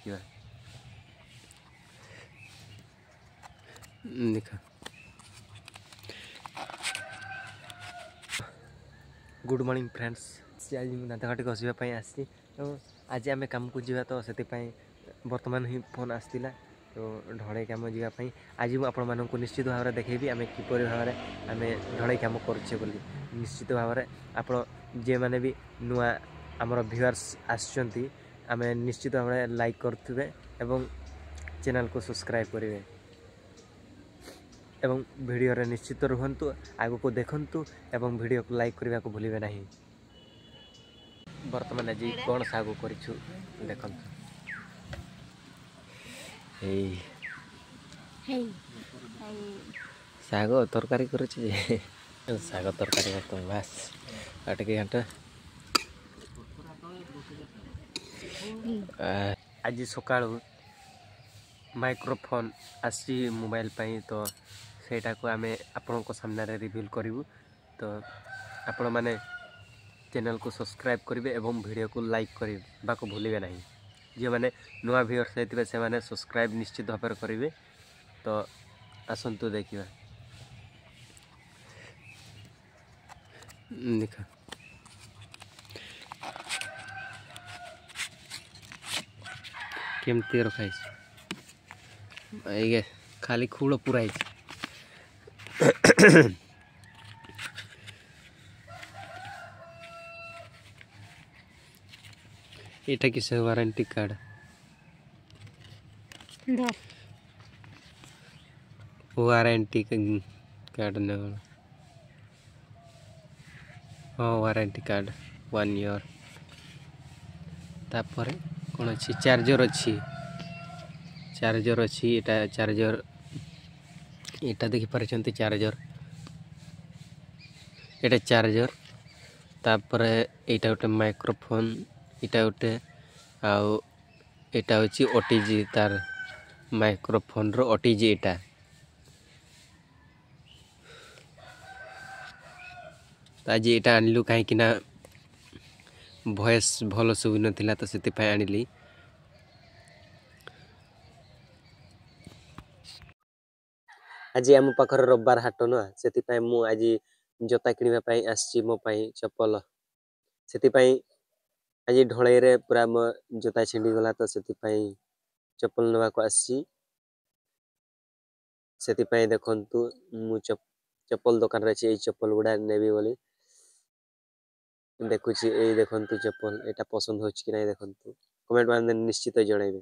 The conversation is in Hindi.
देखिए देखा गुड मॉर्निंग फ्रेंड्स आज दाँतकाटी घसवाई आसी आज आम कम को जा तो से बर्तमान ही फोन आसाला तो ढड़े कम जावाई आज मुझे आपण मानक निश्चित भाव में देखी आम किपर भाव में आम ढड़े कम करुचे बोली निश्चित भाव में आप जे मैंने भी नुआ आमर व्यूअर्स आसुँच आम निश्चित भाव में लाइक करुवे एवं चैनल को सब्सक्राइब करेंगे एवं वीडियो रे निश्चित रुहंतु आगु को देखंतु एवं वीडियो को लाइक करने को भूलिबे नहीं। वर्तमान आज कौन सागु करिछु देखंतु साग तरकारी करुछु जे साग तरकारी तो बस अटके घंटा आज सकाळु माइक्रोफोन आसी मोबाइल पाई तो सेटा को आमे आपण को सामने रे रिवील करिवु तो आपण माने चैनल को सब्सक्राइब करेंगे एवं वीडियो को लाइक करने को भूलिए नहीं जे मैंने नुआ व्यूअर्स होते से मैंने सब्सक्राइब निश्चित भाव में करेंगे तो आसतु देखिए देखा केमती रखाई ये खाली खूड़ पूरा एटा किस वारंटी कार्ड वारंटी कार्ड न हाँ वारंटी कार्ड 1 ईयर तापर कौन अच्छी चार्जर अच्छी एटा चार्जर एटा देखि पारछंती चार्जर एटा चार्जर तापर एटा गोटे माइक्रोफोन एटा गोटे आउ एटा होची ओटीजी तार माइक्रोफोन रो ओटीजी एटा आज एटा आनिलु कहीं कि ना वॉइस भल सुबि नथिला तो सेति पय आनिली आज आम पाखर रविवार हाट न से मु आज जोता किणवाई आसी मो चप्पल से आज ढलई रे पूरा मो जोता छिंडी गला तो से चप्पल नवा को आसी से देखंतु मु चप्पल दुकान रे छी चप्पल गुडा नेबी बोली देखुची ए देखंतु चप्पल एटा पसंद होछ कि नै देखंतु कमेंट में निश्चित जणाइबे।